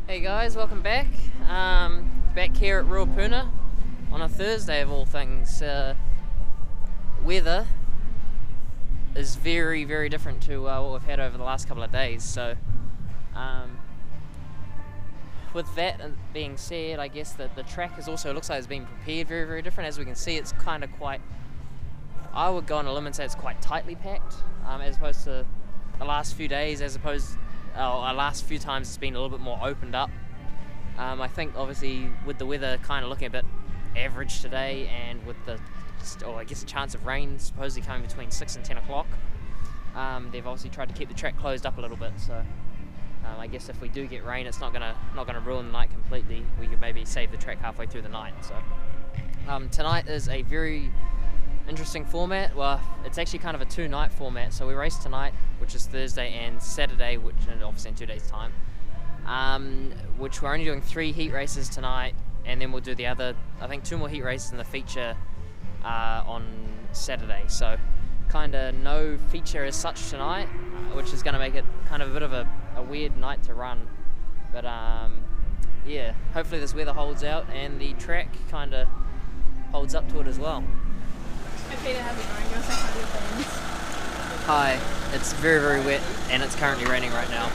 Hey guys, welcome back. Back here at Ruapuna on a Thursday of all things. Weather is very, very different to what we've had over the last couple of days. So, with that being said, I guess that the track looks like it's been prepared very, very different. As we can see, it's kind of quite. I would go on a limb and say it's quite tightly packed, as opposed to the last few days. Our last few times it's been a little bit more opened up. I think obviously with the weather kind of looking a bit average today, and with the chance of rain supposedly coming between 6 and 10 o'clock, they've obviously tried to keep the track closed up a little bit. So I guess if we do get rain, it's not gonna ruin the night completely. We could maybe save the track halfway through the night. So tonight is a very interesting format. Well, it's actually kind of a two-night format. So we race tonight, which is Thursday, and Saturday, which is obviously in 2 days' time. Which we're only doing 3 heat races tonight, and then we'll do the other, I think, 2 more heat races in the feature on Saturday. So kind of no feature as such tonight, which is going to make it kind of a bit of a weird night to run. But yeah, hopefully this weather holds out and the track kind of holds up to it as well. Hi Peter, how's it going? You want to say hi to your friends? Hi, it's very, very wet and it's currently raining right now.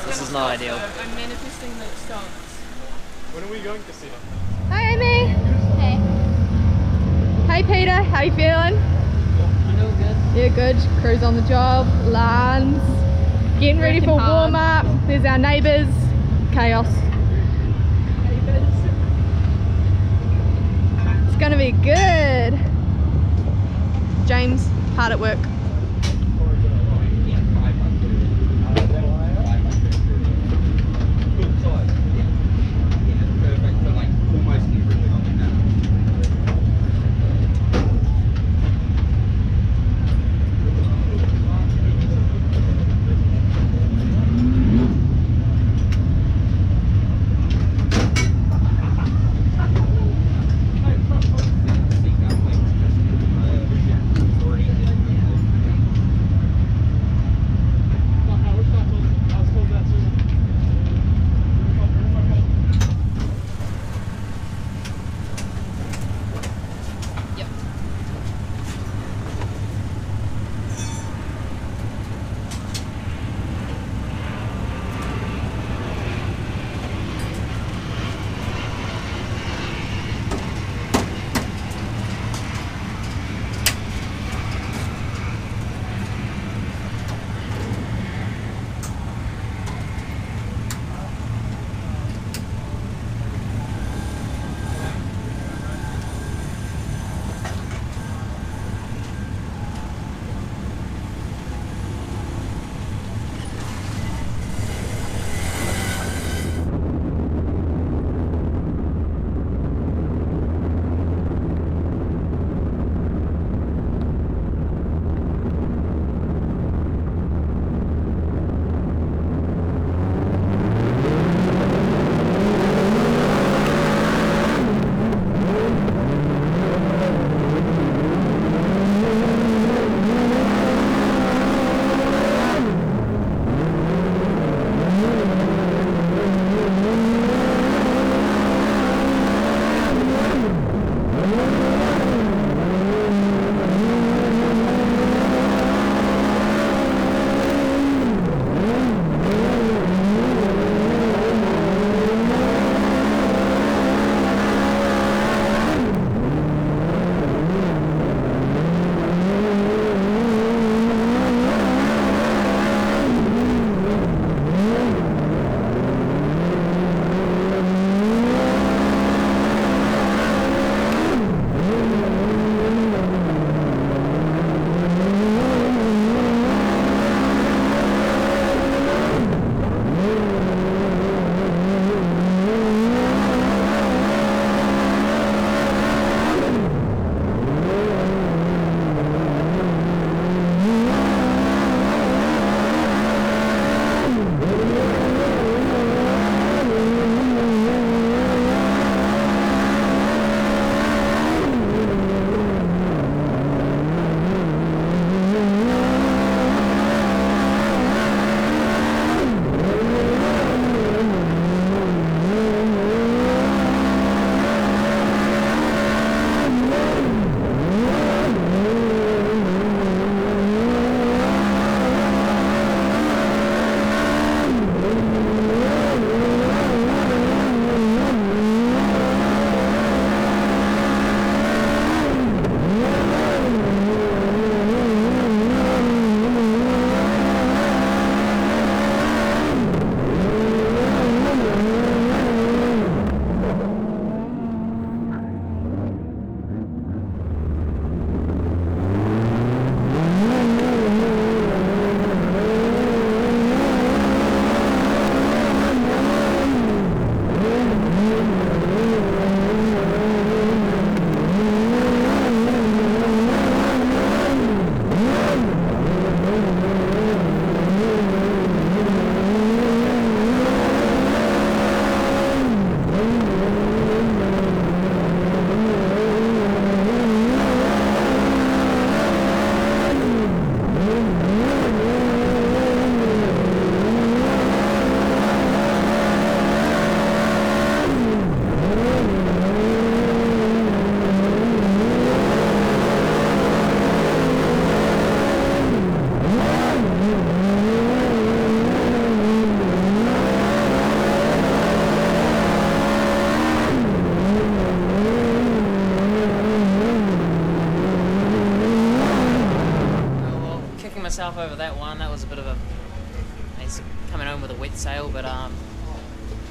This is not ideal. So I'm manifesting that it stops. When are we going to see them? Hi Amy. Hey. Hey Peter, how you feeling? Feel good. Yeah, good. Crew's on the job. Lance. Getting ready for hard. warm up. There's our neighbours. Chaos. It's gonna be good. James, hard at work.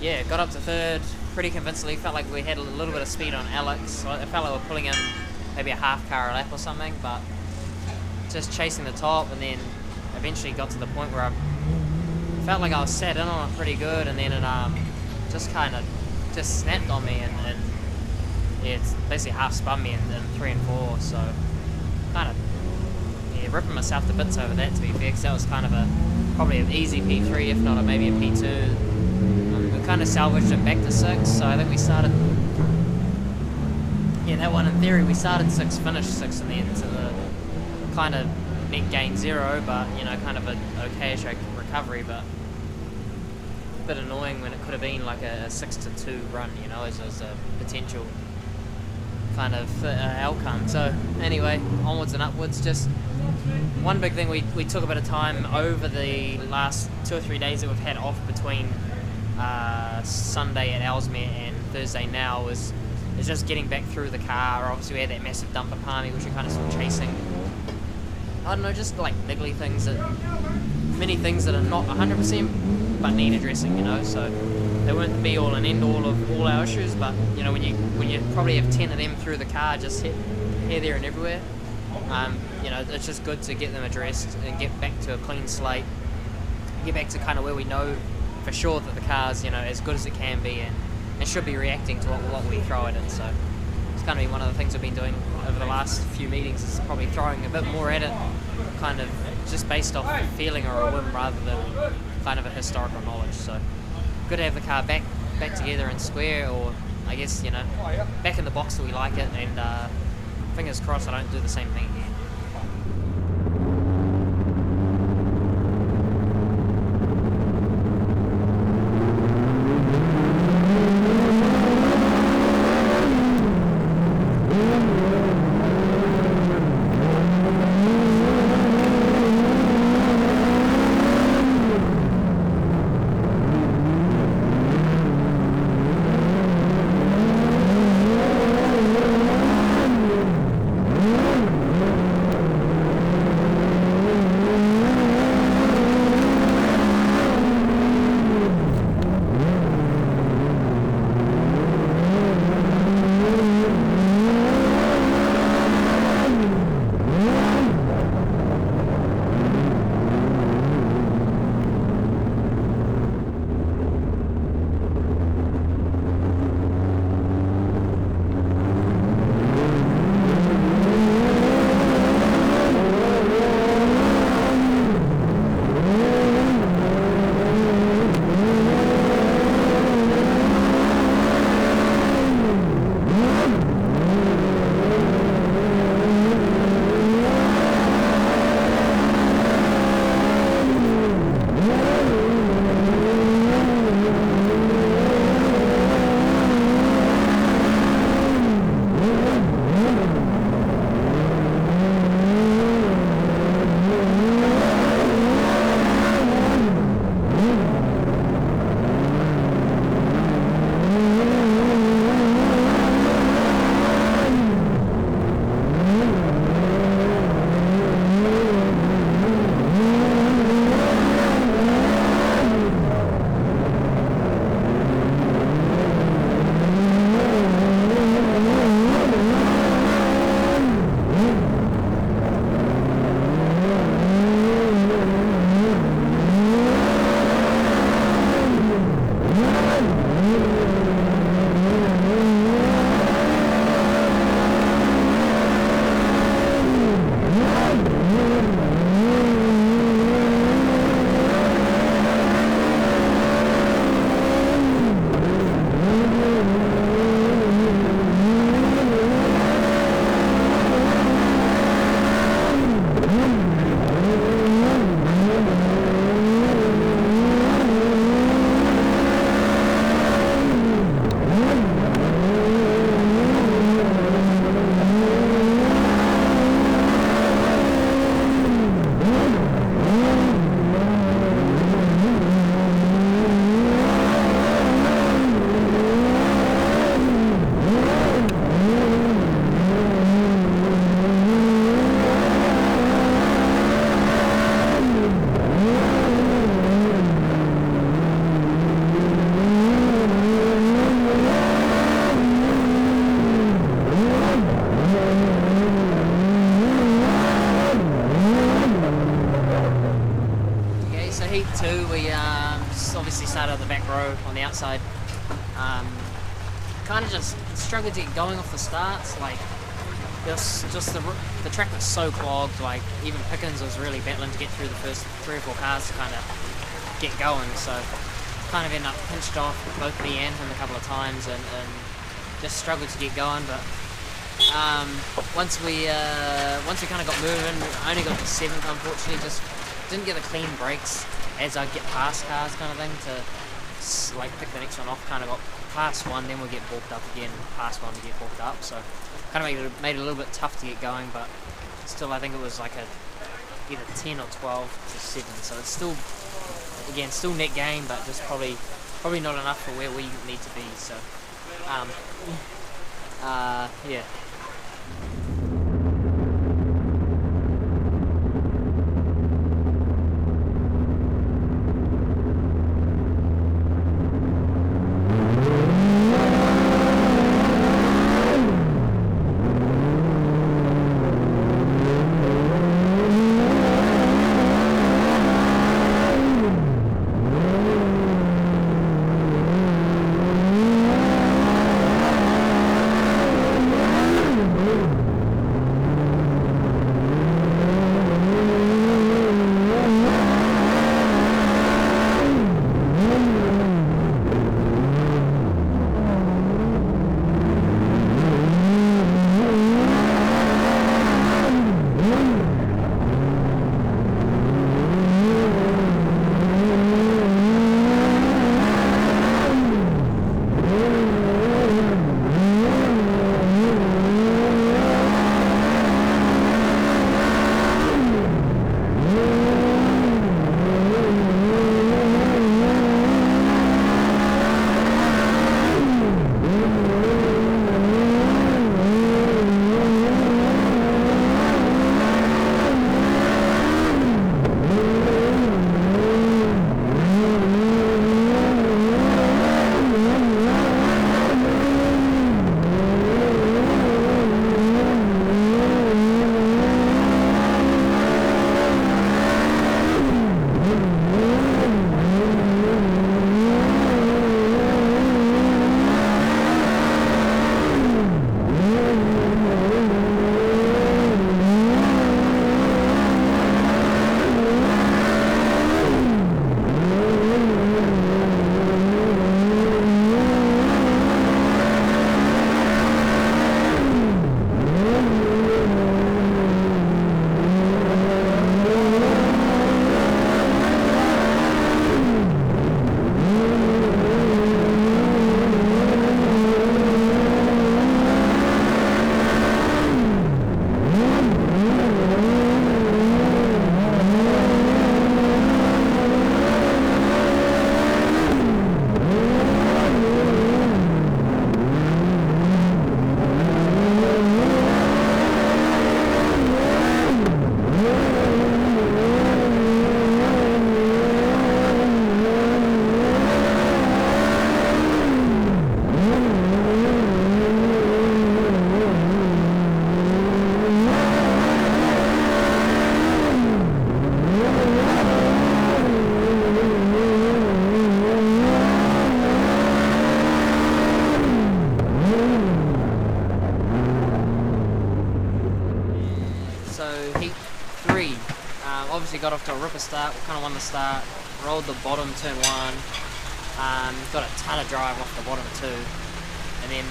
yeah, got up to third pretty convincingly. Felt like we had a little bit of speed on Alex. So I felt like we were pulling in maybe a half car a lap or something, but just chasing the top, and then eventually got to the point where I felt like I was sat in on it pretty good, and then it just kind of just snapped on me, and yeah, it's basically half spun me in 3 and 4, so kind of ripping myself to bits over that, to be fair, because that was kind of probably an easy P3, if not maybe a P2. We kind of salvaged it back to 6, so I think we started, yeah, that one in theory we started 6, finished 6 in the end, so the kind of net gain 0, but you know, kind of a okayish recovery, but a bit annoying when it could have been like a 6-2 run, you know, as a potential kind of outcome. So anyway, onwards and upwards. Just one big thing, we took a bit of time over the last 2 or 3 days that we've had off between Sunday at Ellesmere and Thursday now is just getting back through the car. Obviously we had that massive dump at Palmy, which we're kind of still chasing. I don't know, just like niggly things, many things that are not 100% but need addressing, you know, so they weren't the be all and end all of all our issues, but you know, when you probably have 10 of them through the car, just here, there and everywhere, you know, it's just good to get them addressed and get back to a clean slate, get back to kind of where we know for sure that the car's, you know, as good as it can be, and should be reacting to what we throw at it. So it's kind of one of the things we've been doing over the last few meetings, is probably throwing a bit more at it, kind of just based off a feeling or a whim rather than kind of a historical knowledge. So good to have the car back together and square, or I guess, you know, back in the box that we like it, and fingers crossed I don't do the same thing again. Kind of just struggled to get going off the starts. Like, the track was so clogged. Like, even Pickens was really battling to get through the first 3 or 4 cars to kind of get going. So kind of ended up pinched off both me and him a couple of times, and just struggled to get going. But once we kind of got moving, I only got to 7th, unfortunately. Just didn't get the clean brakes as I get past cars, kind of thing, to like pick the next one off. Kind of got past one, then we'll get balked up again, past one to get balked up. So kind of made it a little bit tough to get going, but still I think it was like either 10 or 12 to 7. So it's still, again, still net gain, but just probably not enough for where we need to be. So yeah. Obviously got off to a ripper start, kind of won the start, rolled the bottom turn 1, got a ton of drive off the bottom 2, and then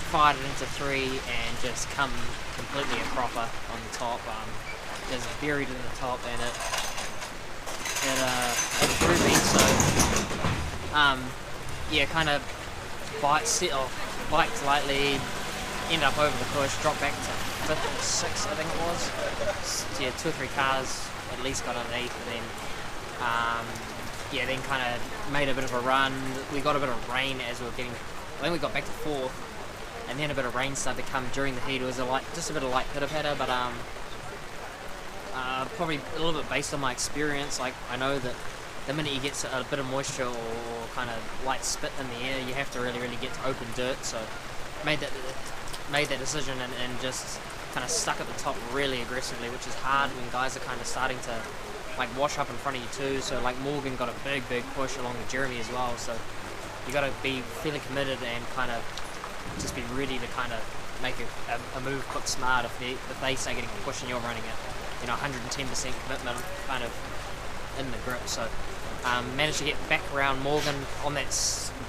fired it into 3 and just come completely a cropper on the top, just buried in the top, and it threw me. So yeah, kind of biked lightly, ended up over the push, dropped back to 5th or 6th, I think it was. So, yeah, 2 or 3 cars at least got underneath, and then yeah, then kind of made a bit of a run. We got a bit of rain as we were getting, I think we got back to 4th, and then a bit of rain started to come during the heat. It was just a bit of light pitter-patter, but probably a little bit based on my experience. Like, I know that the minute you get a bit of moisture or kind of light spit in the air, you have to really get to open dirt. So made that decision and just kind of stuck at the top really aggressively, which is hard when guys are kind of starting to like wash up in front of you too. So like Morgan got a big push along with Jeremy as well. So you got to be fairly committed and kind of just be ready to kind of make a move quick smart if they start getting a push and you're running it, 110% commitment kind of in the grip. So managed to get back around Morgan on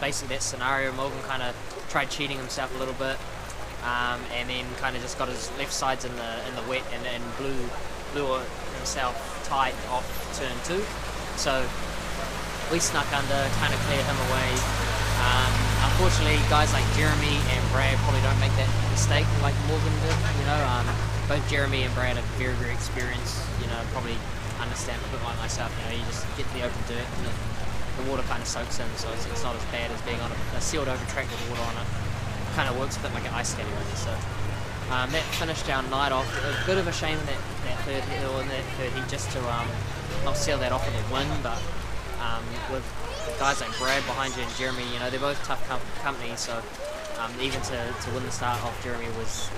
basically that scenario. Morgan kind of tried cheating himself a little bit, and then kind of just got his left sides in the wet and blew himself tight off turn 2. So we snuck under, kind of cleared him away. Unfortunately, guys like Jeremy and Brad probably don't make that mistake like Morgan did. Both Jeremy and Brad are very, very experienced. Probably understand a bit like myself. You just get to the open dirt and the water kind of soaks in, so it's not as bad as being on a sealed over track with water on it. It kind of works a bit like an ice skating rink. So that finished our night off. A bit of a shame that third hill and that third heat just to not seal that off with a win, but with guys like Brad behind you and Jeremy, they're both tough company, so even to win the start off Jeremy was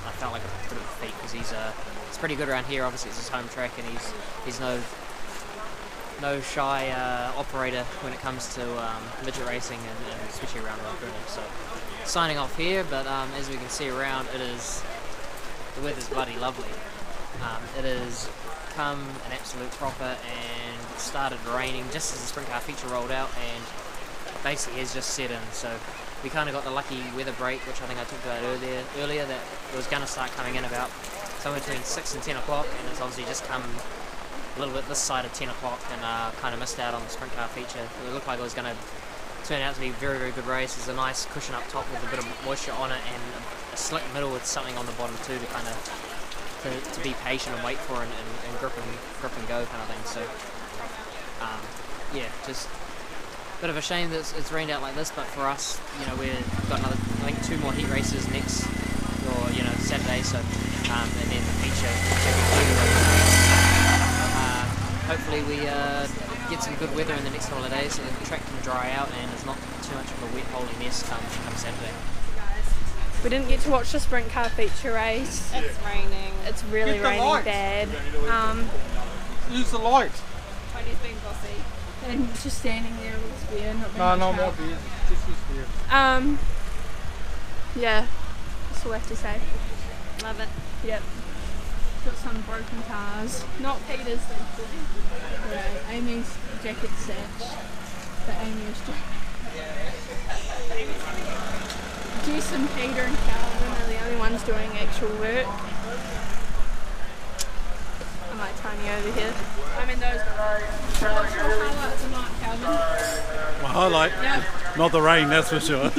I felt like a bit of a feat, because he's pretty good around here. Obviously it's his home track, and he's no shy operator when it comes to midget racing and especially around Ruapuna. So signing off here, but as we can see around, the weather's bloody lovely. It has come an absolute cropper, and it started raining just as the sprint car feature rolled out, and basically has just set in. So we kind of got the lucky weather break, which I think I talked about earlier, that it was going to start coming in about somewhere between 6 and 10 o'clock, and it's obviously just come a little bit this side of 10 o'clock, and kind of missed out on the sprint car feature. It looked like it was going to turn out to be a very, very good race. There's a nice cushion up top with a bit of moisture on it, and a slick middle with something on the bottom too to kind of to be patient and wait for and grip and go kind of thing. So yeah, just a bit of a shame that it's rained out like this, but for us, we've got another, I think 2 more heat races next, or Saturday, so and then the feature. Hopefully we get some good weather in the next couple of days so the track can dry out and it's not too much of a wet holy mess come Saturday. We didn't get to watch the sprint car feature race. It's raining. It's really raining bad. Use the light. Tony's being bossy. And just standing there with beer, not being No more beer. Just use beer. Yeah, that's all I have to say. Love it. Yep. Got some broken cars. Not Peter's, thankfully. Yeah, Amy's jacket satch. But Amy was Jess and Peter and Calvin are the only ones doing actual work. I might Tony over here. I'm in those. What's your highlight tonight, Calvin? My highlight? Yep. Not the rain, that's for sure.